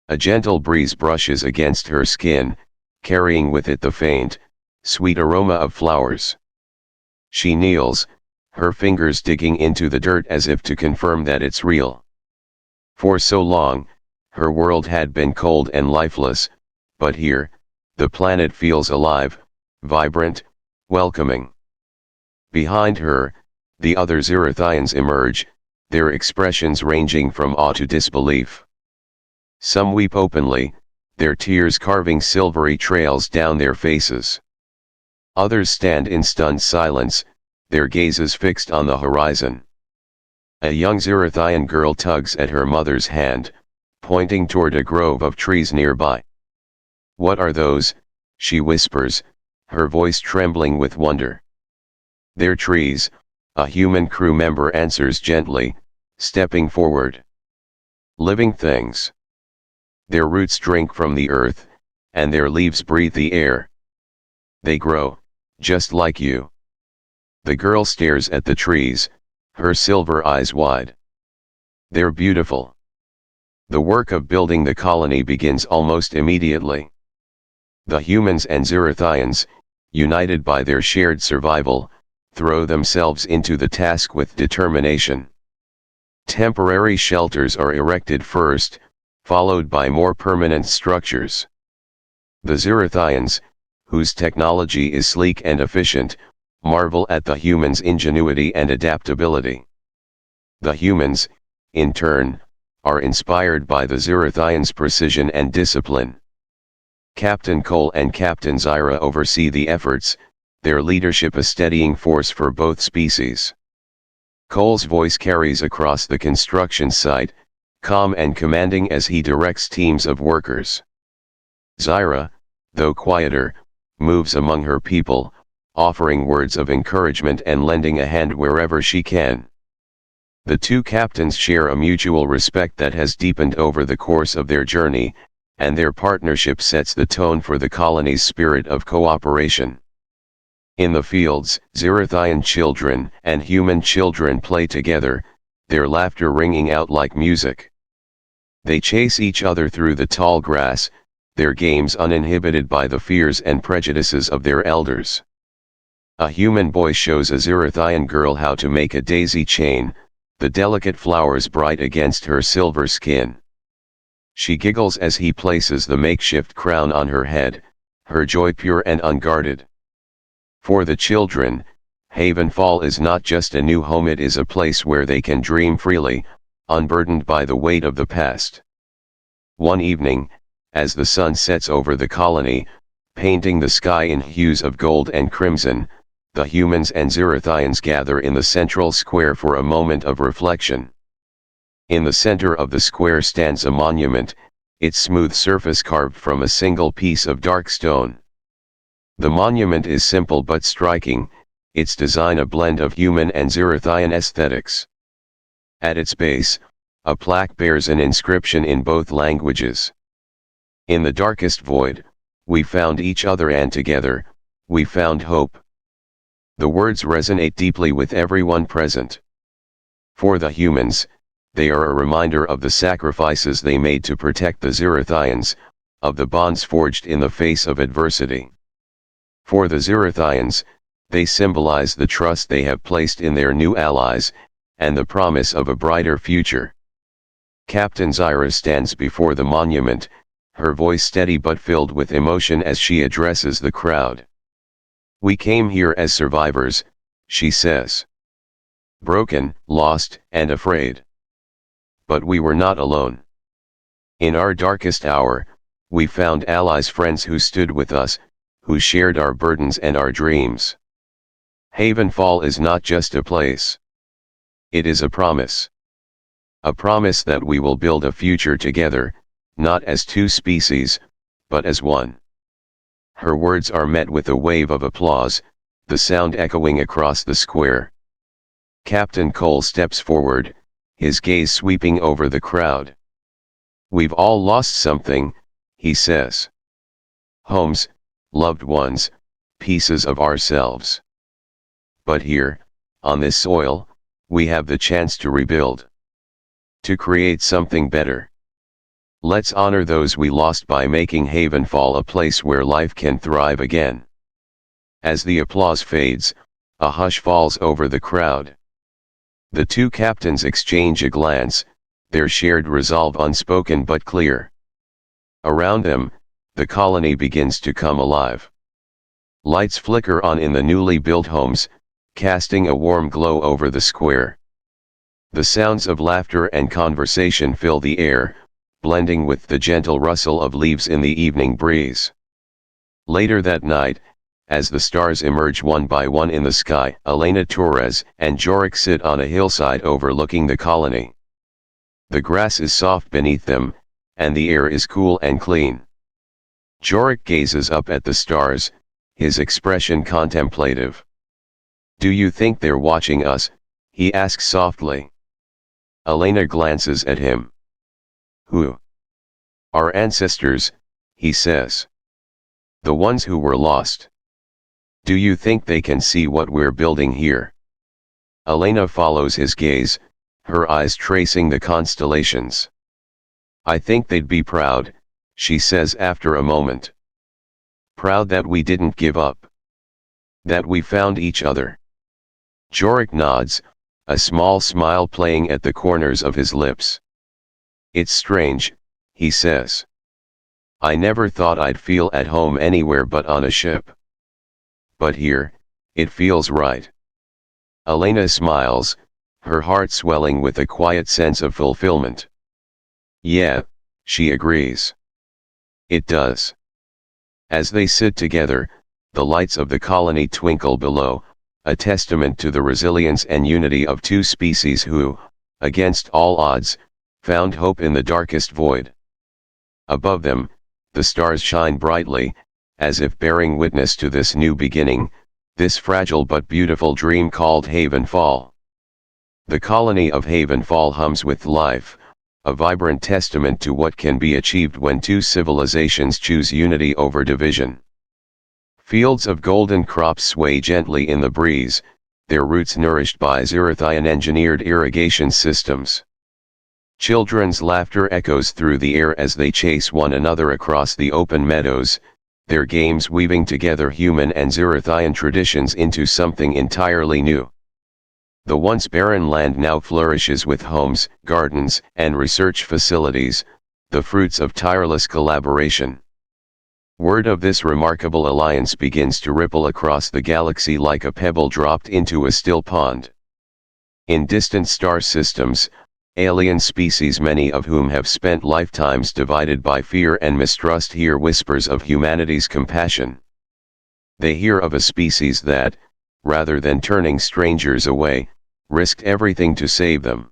A gentle breeze brushes against her skin, carrying with it the faint, sweet aroma of flowers. She kneels, her fingers digging into the dirt as if to confirm that it's real. For so long, her world had been cold and lifeless, but here, the planet feels alive, vibrant, welcoming. Behind her, the other Xerithians emerge, their expressions ranging from awe to disbelief. Some weep openly, their tears carving silvery trails down their faces. Others stand in stunned silence, their gazes fixed on the horizon. A young Xerithian girl tugs at her mother's hand, pointing toward a grove of trees nearby. "What are those?" she whispers, her voice trembling with wonder. "They're trees," a human crew member answers gently, stepping forward. "Living things. Their roots drink from the earth, and their leaves breathe the air. They grow, just like you." The girl stares at the trees, her silver eyes wide. "They're beautiful." The work of building the colony begins almost immediately. The humans and Xerithians, united by their shared survival, throw themselves into the task with determination. Temporary shelters are erected first, followed by more permanent structures. The Xerithians, whose technology is sleek and efficient, marvel at the humans' ingenuity and adaptability. The humans, in turn, are inspired by the Xerithians' precision and discipline. Captain Cole and Captain Zyra oversee the efforts, their leadership a steadying force for both species. Cole's voice carries across the construction site, calm and commanding as he directs teams of workers. Zyra, though quieter, moves among her people, offering words of encouragement and lending a hand wherever she can. The two captains share a mutual respect that has deepened over the course of their journey, and their partnership sets the tone for the colony's spirit of cooperation. In the fields, Xerithian children and human children play together, their laughter ringing out like music. They chase each other through the tall grass, their games uninhibited by the fears and prejudices of their elders. A human boy shows a Xerithian girl how to make a daisy chain, the delicate flowers bright against her silver skin. She giggles as he places the makeshift crown on her head, her joy pure and unguarded. For the children, Havenfall is not just a new home, it is a place where they can dream freely, unburdened by the weight of the past. One evening, as the sun sets over the colony, painting the sky in hues of gold and crimson, the humans and Xerithians gather in the central square for a moment of reflection. In the center of the square stands a monument, its smooth surface carved from a single piece of dark stone. The monument is simple but striking, its design a blend of human and Xerithian aesthetics. At its base, a plaque bears an inscription in both languages. "In the darkest void, we found each other, and together, we found hope." The words resonate deeply with everyone present. For the humans, they are a reminder of the sacrifices they made to protect the Xerithians, of the bonds forged in the face of adversity. For the Xerithians, they symbolize the trust they have placed in their new allies, and the promise of a brighter future. Captain Zyra stands before the monument, her voice steady but filled with emotion as she addresses the crowd. "We came here as survivors," she says. "Broken, lost, and afraid. But we were not alone. In our darkest hour, we found allies, friends who stood with us, who shared our burdens and our dreams. Havenfall is not just a place. It is a promise. A promise that we will build a future together, not as two species, but as one." Her words are met with a wave of applause, the sound echoing across the square. Captain Cole steps forward, his gaze sweeping over the crowd. "We've all lost something," he says. "Homes, loved ones, pieces of ourselves. But here, on this soil, we have the chance to rebuild. To create something better. Let's honor those we lost by making Havenfall a place where life can thrive again. As the applause fades, a hush falls over the crowd. The two captains exchange a glance, their shared resolve unspoken but clear. Around them, the colony begins to come alive. Lights flicker on in the newly built homes, casting a warm glow over the square. The sounds of laughter and conversation fill the air, blending with the gentle rustle of leaves in the evening breeze. Later that night, as the stars emerge one by one in the sky, Elena Torres and Jorik sit on a hillside overlooking the colony. The grass is soft beneath them, and the air is cool and clean. Jorik gazes up at the stars, his expression contemplative. "Do you think they're watching us?" he asks softly. Elena glances at him. "Who?" "Our ancestors," he says. "The ones who were lost. Do you think they can see what we're building here?" Elena follows his gaze, her eyes tracing the constellations. "I think they'd be proud," she says after a moment. "Proud that we didn't give up. That we found each other." Jorik nods, a small smile playing at the corners of his lips. "It's strange," he says. "I never thought I'd feel at home anywhere but on a ship. But here, it feels right." Elena smiles, her heart swelling with a quiet sense of fulfillment. "Yeah," she agrees. "It does." As they sit together, the lights of the colony twinkle below, a testament to the resilience and unity of two species who, against all odds, found hope in the darkest void. Above them, the stars shine brightly, as if bearing witness to this new beginning, this fragile but beautiful dream called Havenfall. The colony of Havenfall hums with life, a vibrant testament to what can be achieved when two civilizations choose unity over division. Fields of golden crops sway gently in the breeze, their roots nourished by Xerathian-engineered irrigation systems. Children's laughter echoes through the air as they chase one another across the open meadows, their games weaving together human and Xerathian traditions into something entirely new. The once barren land now flourishes with homes, gardens, and research facilities, the fruits of tireless collaboration. Word of this remarkable alliance begins to ripple across the galaxy like a pebble dropped into a still pond. In distant star systems, alien species, many of whom have spent lifetimes divided by fear and mistrust, hear whispers of humanity's compassion. They hear of a species that, rather than turning strangers away, risked everything to save them.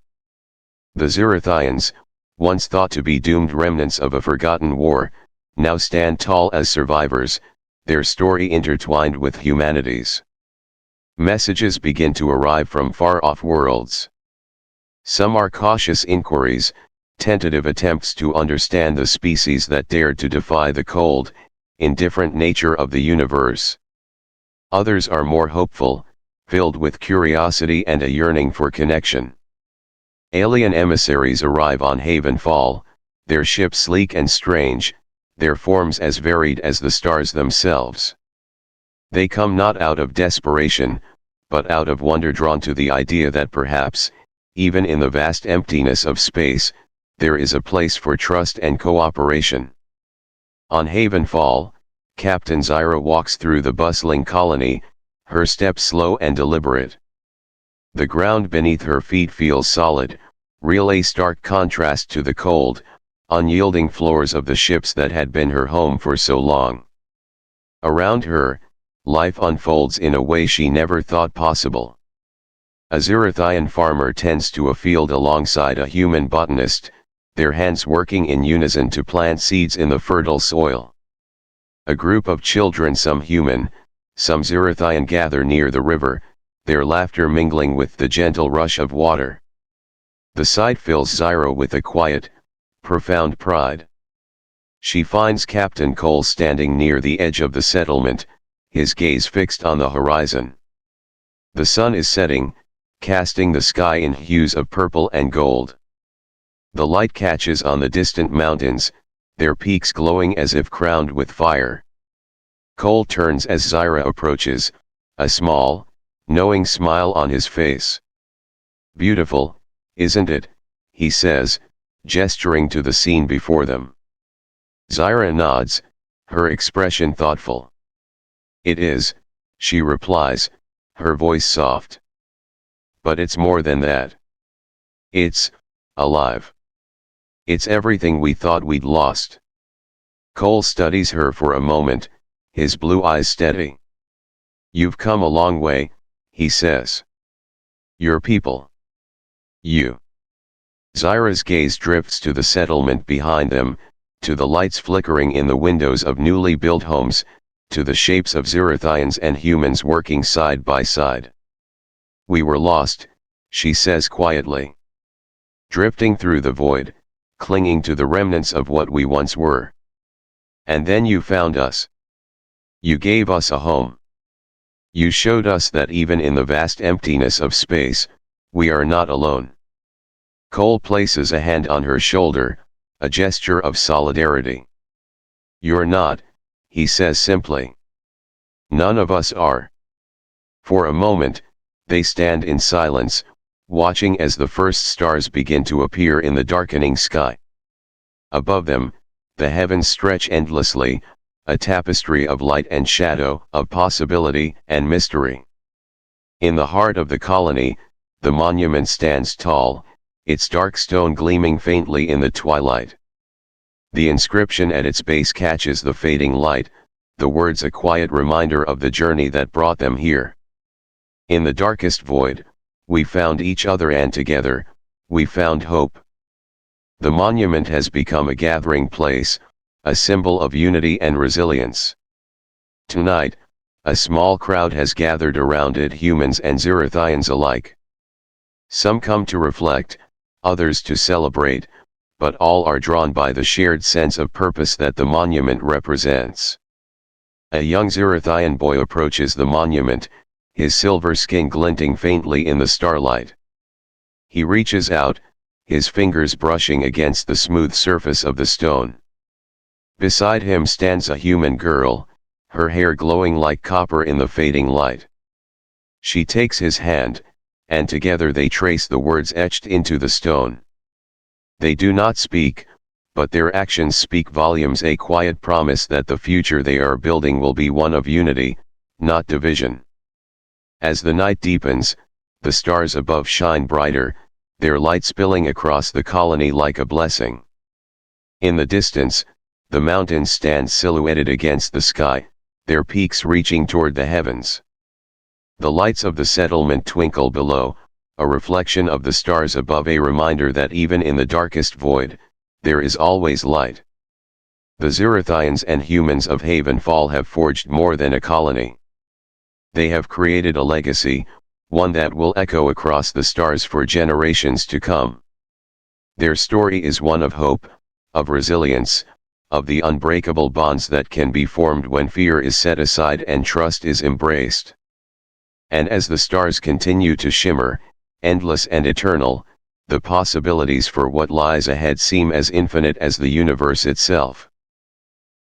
The Xerathians, once thought to be doomed remnants of a forgotten war, now stand tall as survivors, their story intertwined with humanity's. Messages begin to arrive from far-off worlds. Some are cautious inquiries, tentative attempts to understand the species that dared to defy the cold, indifferent nature of the universe. Others are more hopeful, filled with curiosity and a yearning for connection. Alien emissaries arrive on Havenfall, their ships sleek and strange, their forms as varied as the stars themselves. They come not out of desperation, but out of wonder, drawn to the idea that perhaps, even in the vast emptiness of space, there is a place for trust and cooperation. On Havenfall, Captain Zyra walks through the bustling colony, her steps slow and deliberate. The ground beneath her feet feels solid, really stark contrast to the cold, unyielding floors of the ships that had been her home for so long. Around her, life unfolds in a way she never thought possible. A Xerathian farmer tends to a field alongside a human botanist, their hands working in unison to plant seeds in the fertile soil. A group of children, some human, some Xerathian, gather near the river, their laughter mingling with the gentle rush of water. The sight fills Zyra with a quiet, profound pride. She finds Captain Cole standing near the edge of the settlement, his gaze fixed on the horizon. The sun is setting, casting the sky in hues of purple and gold. The light catches on the distant mountains, their peaks glowing as if crowned with fire. Cole turns as Zyra approaches, a small, knowing smile on his face. "Beautiful, isn't it?" he says, gesturing to the scene before them. Zyra nods, her expression thoughtful. "It is," she replies, her voice soft. "But it's more than that. It's alive. It's everything we thought we'd lost." Cole studies her for a moment, his blue eyes steady. "You've come a long way," he says. "Your people. You." Zyra's gaze drifts to the settlement behind them, to the lights flickering in the windows of newly built homes, to the shapes of Xerithians and humans working side by side. "We were lost," she says quietly. "Drifting through the void, clinging to the remnants of what we once were. And then you found us. You gave us a home. You showed us that even in the vast emptiness of space, we are not alone." Cole places a hand on her shoulder, a gesture of solidarity. "You're not," he says simply. "None of us are." For a moment, they stand in silence, watching as the first stars begin to appear in the darkening sky. Above them, the heavens stretch endlessly, a tapestry of light and shadow, of possibility and mystery. In the heart of the colony, the monument stands tall, its dark stone gleaming faintly in the twilight. The inscription at its base catches the fading light, the words a quiet reminder of the journey that brought them here. "In the darkest void, we found each other, and together, we found hope." The monument has become a gathering place, a symbol of unity and resilience. Tonight, a small crowd has gathered around it, humans and Xerithians alike. Some come to reflect, others to celebrate, but all are drawn by the shared sense of purpose that the monument represents. A young Xerithian boy approaches the monument, his silver skin glinting faintly in the starlight. He reaches out, his fingers brushing against the smooth surface of the stone. Beside him stands a human girl, her hair glowing like copper in the fading light. She takes his hand, and together they trace the words etched into the stone. They do not speak, but their actions speak volumes, a quiet promise that the future they are building will be one of unity, not division. As the night deepens, the stars above shine brighter, their light spilling across the colony like a blessing. In the distance, the mountains stand silhouetted against the sky, their peaks reaching toward the heavens. The lights of the settlement twinkle below, a reflection of the stars above, a reminder that even in the darkest void, there is always light. The Xerithians and humans of Havenfall have forged more than a colony. They have created a legacy, one that will echo across the stars for generations to come. Their story is one of hope, of resilience, of the unbreakable bonds that can be formed when fear is set aside and trust is embraced. And as the stars continue to shimmer, endless and eternal, the possibilities for what lies ahead seem as infinite as the universe itself.